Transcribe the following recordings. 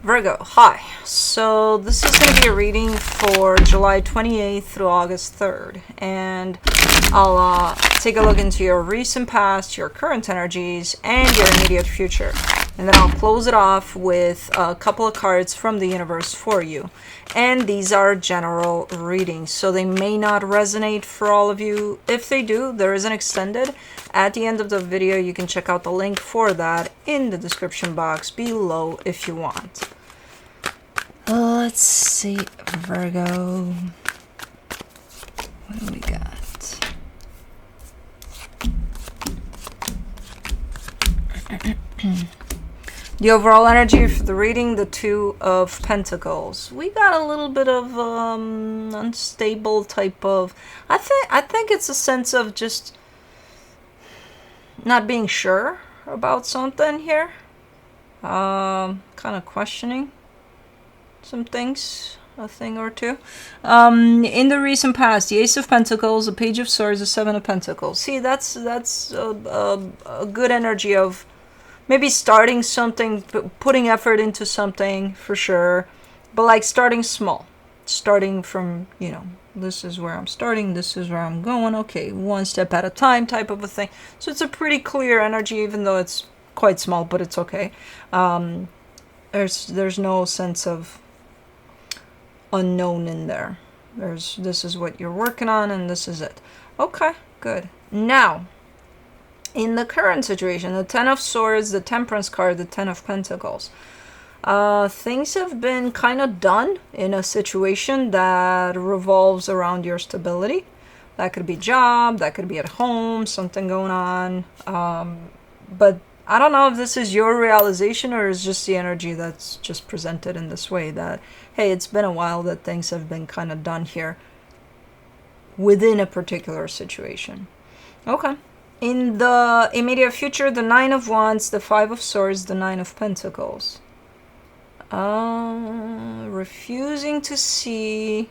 Virgo, hi. So this is going to be a reading for July 28th through August 3rd. And I'll take a look into your recent past, your current energies, and your immediate future. And then I'll close it off with a couple of cards from the universe for you. And these are general readings, so they may not resonate for all of you. If they do, there is an extended. At the end of the video, you can check out the link for that in the description box below if you want. Let's see, Virgo. What do we got? The overall energy for the reading, the Two of Pentacles. We got a little bit of unstable type of... I think it's a sense of just not being sure about something here. Kind of questioning some things, a thing or two. In the recent past, the Ace of Pentacles, the Page of Swords, the Seven of Pentacles. See, that's a good energy of maybe starting something, putting effort into something for sure, but like starting small, starting from, you know, this is where I'm starting, this is where I'm going, okay, one step at a time type of a thing. So it's a pretty clear energy, even though it's quite small, but it's okay. There's no sense of unknown in there. This is what you're working on, and this is it. Okay, good. Now, in the current situation, the Ten of Swords, the Temperance card, the Ten of Pentacles. Things have been kind of done in a situation that revolves around your stability. That could be job, that could be at home, something going on. But I don't know if this is your realization or is just the energy that's just presented in this way that, hey, it's been a while that things have been kind of done here within a particular situation. Okay. In the immediate future, the Nine of Wands, the Five of Swords, the Nine of Pentacles. Refusing to see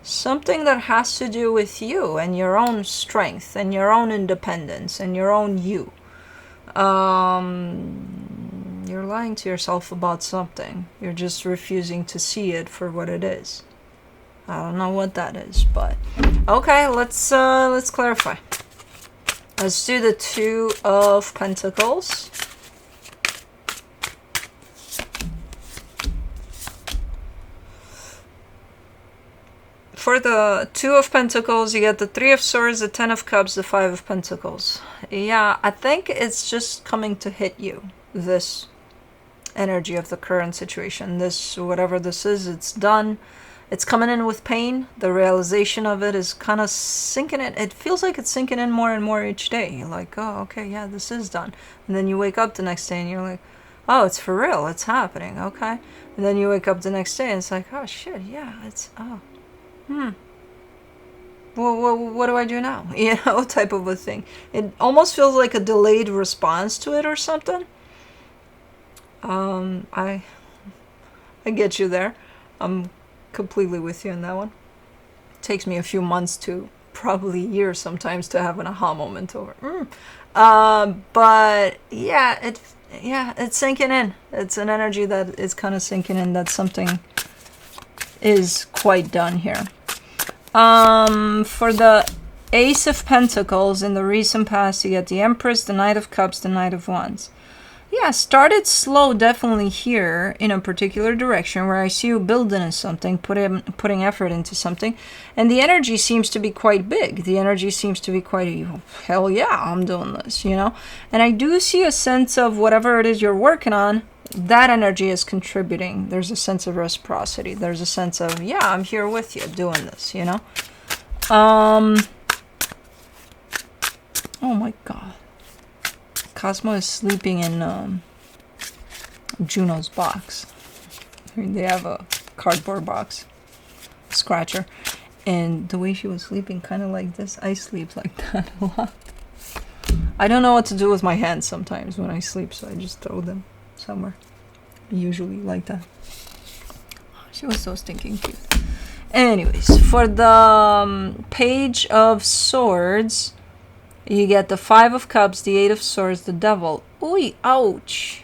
something that has to do with you and your own strength and your own independence and your own you. You're lying to yourself about something. You're just refusing to see it for what it is. I don't know what that is, but okay, let's clarify. Let's do the Two of Pentacles. For the Two of Pentacles, you get the Three of Swords, the Ten of Cups, the Five of Pentacles. Yeah, I think it's just coming to hit you, this energy of the current situation. This, whatever this is, it's done. It's coming in with pain. The realization of it is kind of sinking in. It feels like it's sinking in more and more each day. You're like, oh, okay, yeah, this is done. And then you wake up the next day and you're like, oh, it's for real. It's happening. Okay. And then you wake up the next day and it's like, oh, shit, yeah, it's, oh, well, what do I do now? You know, type of a thing. It almost feels like a delayed response to it or something. I get you there. I'm completely with you on that one. It takes me a few months to probably years sometimes to have an aha moment over. But yeah, it's sinking in. It's an energy that is kind of sinking in, that something is quite done here. For the Ace of Pentacles, in the recent past, you get the Empress, the Knight of Cups, the Knight of Wands. Yeah, started slow definitely here in a particular direction where I see you building in something, putting effort into something, and the energy seems to be quite big. The energy seems to be quite, hell yeah, I'm doing this, you know? And I do see a sense of whatever it is you're working on, that energy is contributing. There's a sense of reciprocity. There's a sense of, yeah, I'm here with you doing this, you know? Oh my God. Cosmo is sleeping in Juno's box. I mean, they have a cardboard box, scratcher, and the way she was sleeping, kind of like this, I sleep like that a lot. I don't know what to do with my hands sometimes when I sleep, so I just throw them somewhere. Usually like that. She was so stinking cute. Anyways, for the Page of Swords, you get the Five of Cups, the Eight of Swords, the Devil. Ooh, ouch.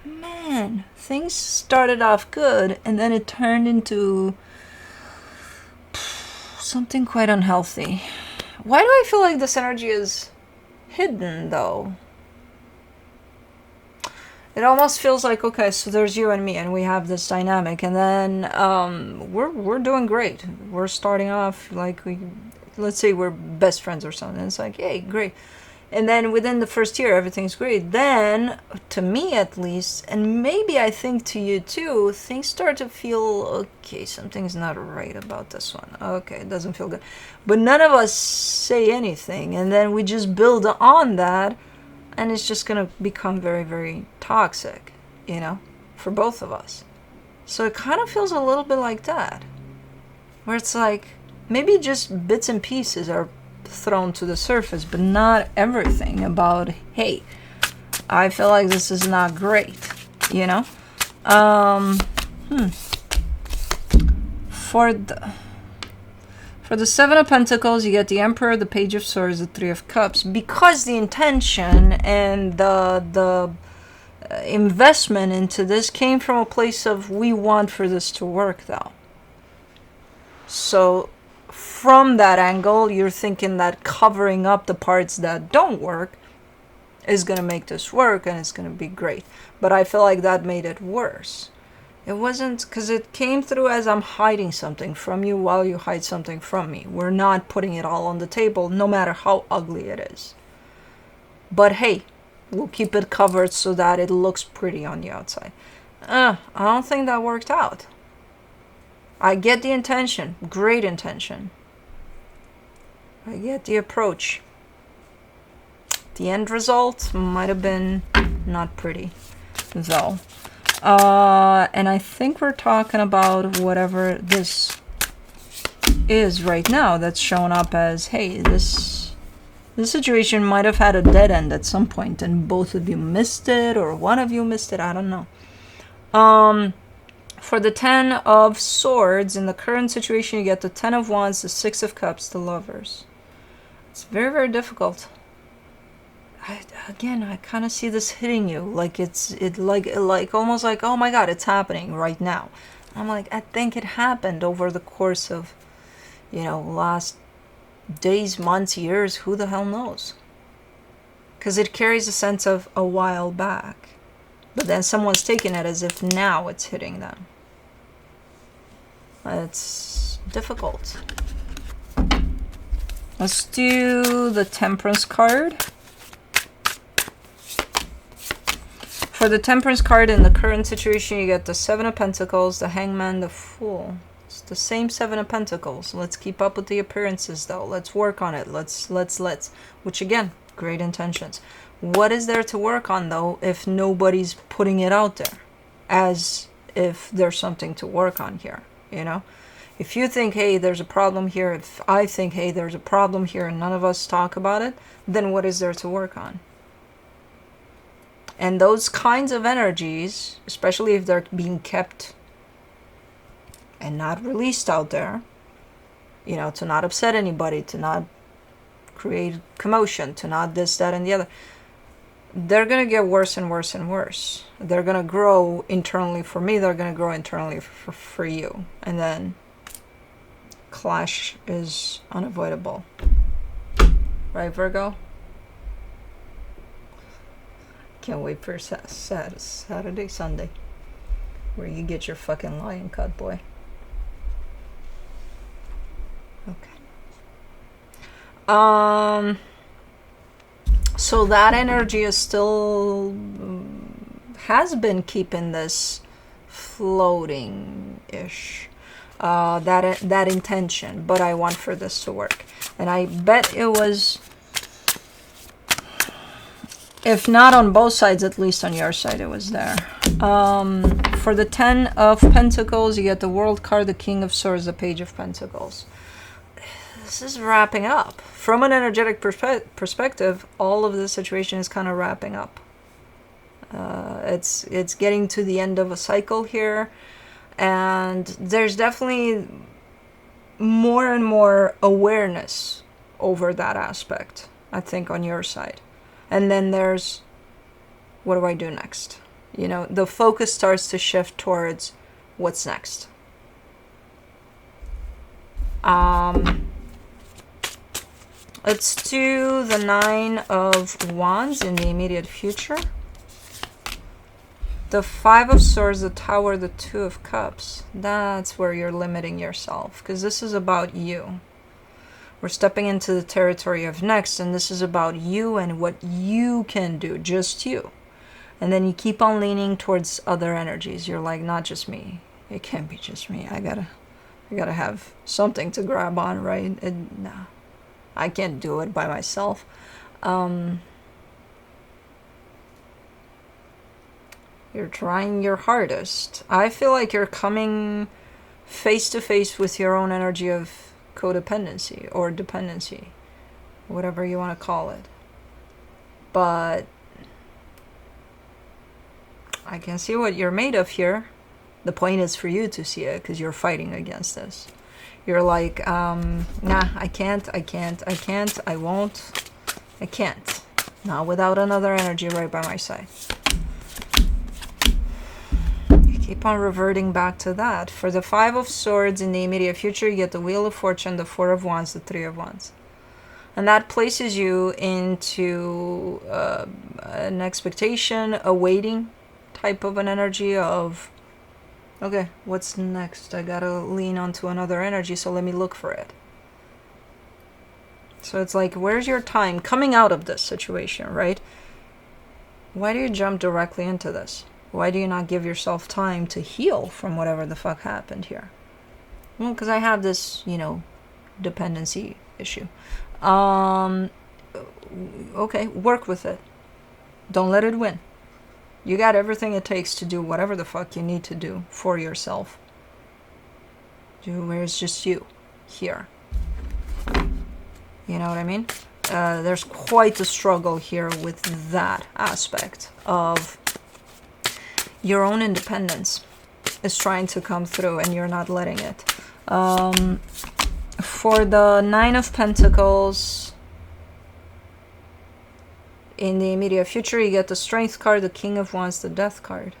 Man. man, things started off good and then it turned into something quite unhealthy. Why do I feel like this energy is hidden though? It almost feels like, okay, so there's you and me and we have this dynamic, and then we're doing great. We're starting off like let's say we're best friends or something. It's like, hey, great. And then within the first year, everything's great. Then, to me at least, and maybe I think to you too, things start to feel, okay, something's not right about this one. Okay, it doesn't feel good. But none of us say anything. And then we just build on that. And it's just going to become very, very toxic, for both of us. So it kind of feels a little bit like that. Where it's like, maybe just bits and pieces are thrown to the surface, but not everything about, hey, I feel like this is not great, For the Seven of Pentacles, you get the Emperor, the Page of Swords, the Three of Cups, because the intention and the investment into this came from a place of, we want for this to work though. So from that angle, you're thinking that covering up the parts that don't work is going to make this work and it's going to be great. But I feel like that made it worse. It wasn't, because it came through as I'm hiding something from you while you hide something from me. We're not putting it all on the table, no matter how ugly it is. But hey, we'll keep it covered so that it looks pretty on the outside. I don't think that worked out. I get the intention, great intention. I get the approach. The end result might have been not pretty, though. And I think we're talking about whatever this is right now that's shown up as, hey, this situation might have had a dead end at some point and both of you missed it or one of you missed it. I don't know. For the Ten of Swords, in the current situation, you get the Ten of Wands, the Six of Cups, the Lovers. It's very, very difficult. I kind of see this hitting you, like like almost like, oh my God, it's happening right now. I'm like, I think it happened over the course of, last days, months, years, who the hell knows? Because it carries a sense of a while back, but then someone's taking it as if now it's hitting them. It's difficult. Let's do the Temperance card. For the Temperance card, in the current situation, you get the Seven of Pentacles, the Hangman, the Fool. It's the same Seven of Pentacles. Let's keep up with the appearances, though. Let's work on it. Let's. Which, again, great intentions. What is there to work on, though, if nobody's putting it out there? As if there's something to work on here, If you think, hey, there's a problem here, if I think, hey, there's a problem here, and none of us talk about it, then what is there to work on? And those kinds of energies, especially if they're being kept and not released out there, to not upset anybody, to not create commotion, to not this, that, and the other, they're going to get worse and worse and worse. They're going to grow internally for me, they're going to grow internally for you. And then clash is unavoidable. Right, Virgo? Can't wait for Saturday, Sunday, where you get your fucking lion cut, boy. Okay. So that energy is still has been keeping this floating-ish. That intention, but I want for this to work, and I bet it was. If not on both sides, at least on your side, it was there. For the Ten of Pentacles, you get the World card, the King of Swords, the Page of Pentacles. This is wrapping up. From an energetic perspective, all of this situation is kind of wrapping up. It's getting to the end of a cycle here. And there's definitely more and more awareness over that aspect, I think, on your side. And then there's, what do I do next? You know, the focus starts to shift towards what's next. Let's do the 9 of Wands in the immediate future. The 5 of Swords, the Tower, the 2 of Cups. That's where you're limiting yourself, because this is about you. We're stepping into the territory of next, and this is about you and what you can do, just you. And then you keep on leaning towards other energies. You're like, not just me. It can't be just me. I gotta have something to grab on, right? Nah, I can't do it by myself. You're trying your hardest. I feel like you're coming face to face with your own energy of codependency or dependency, whatever you want to call it. But I can see what you're made of here. The point is for you to see it, because you're fighting against this. You're like, nah, I can't, I won't, I can't. Not without another energy right by my side. Keep on reverting back to that. For the 5 of Swords in the immediate future, you get the Wheel of Fortune, the 4 of Wands, the 3 of Wands. And that places you into an expectation, a waiting type of an energy of, okay, what's next? I gotta lean onto another energy, so let me look for it. So it's like, where's your time coming out of this situation, right? Why do you jump directly into this? Why do you not give yourself time to heal from whatever the fuck happened here? Well, because I have this, you know, dependency issue. Okay, work with it. Don't let it win. You got everything it takes to do whatever the fuck you need to do for yourself. Where it's just you here. You know what I mean? There's quite a struggle here with that aspect of your own independence is trying to come through and you're not letting it. For the 9 of Pentacles, in the immediate future, you get the Strength card, the King of Wands, the Death card.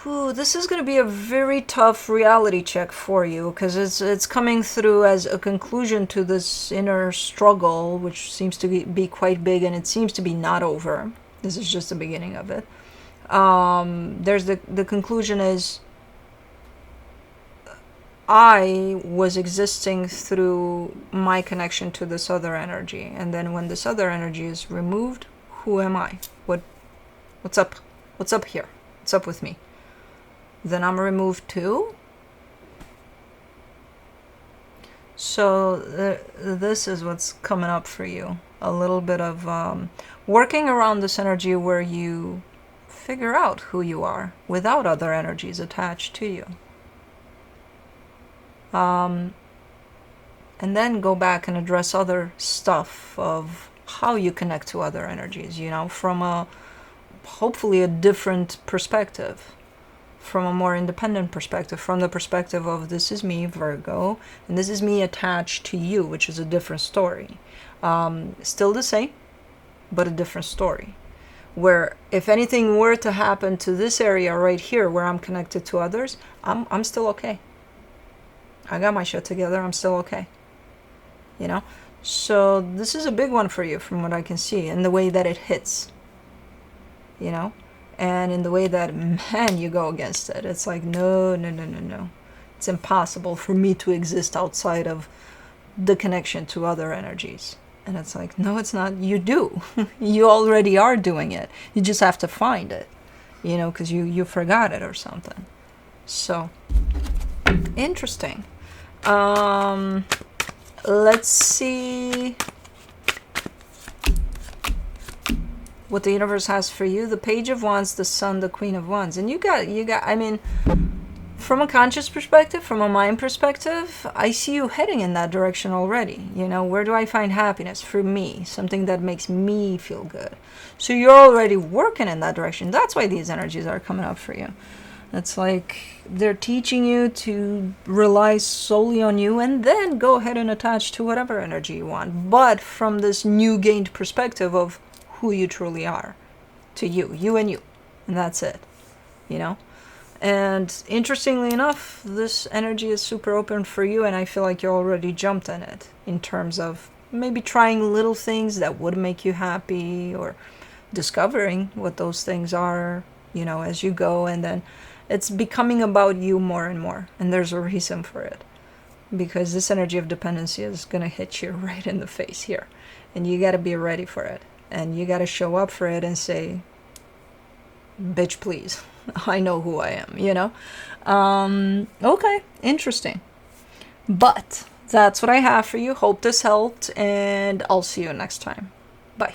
Whew, this is going to be a very tough reality check for you, because it's coming through as a conclusion to this inner struggle, which seems to be quite big, and it seems to be not over. This is just the beginning of it. There's the conclusion is, I was existing through my connection to this other energy, and then when this other energy is removed, who am I? What's up? What's up here? What's up with me? Then I'm removed too? So this is what's coming up for you. A little bit of working around this energy where you figure out who you are without other energies attached to you. And then go back and address other stuff of how you connect to other energies, you know, from a hopefully a different perspective, from a more independent perspective, from the perspective of this is me, Virgo, and this is me attached to you, which is a different story. Still the same, but a different story. Where if anything were to happen to this area right here where I'm connected to others, I'm still okay. I got my shit together, I'm still okay. You know? So this is a big one for you from what I can see, in the way that it hits. You know? And in the way that, man, you go against it. It's like, no. It's impossible for me to exist outside of the connection to other energies. And it's like, no, it's not. You do. You already are doing it. You just have to find it, you know, because you forgot it or something. So, interesting. Let's see what the universe has for you. The Page of Wands, the Sun, the Queen of Wands. And you got, I mean, from a conscious perspective, from a mind perspective, I see you heading in that direction already. You know, where do I find happiness? For me, something that makes me feel good. So you're already working in that direction. That's why these energies are coming up for you. It's like they're teaching you to rely solely on you and then go ahead and attach to whatever energy you want. But from this new gained perspective of who you truly are. to you and you. And that's it, you know? And interestingly enough, this energy is super open for you, and I feel like you already jumped in it in terms of maybe trying little things that would make you happy, or discovering what those things are, you know, as you go. And then it's becoming about you more and more. And there's a reason for it. Because this energy of dependency is going to hit you right in the face here. And you got to be ready for it. And you got to show up for it and say, bitch, please. I know who I am, you know? Okay, interesting. But that's what I have for you. Hope this helped, and I'll see you next time. Bye.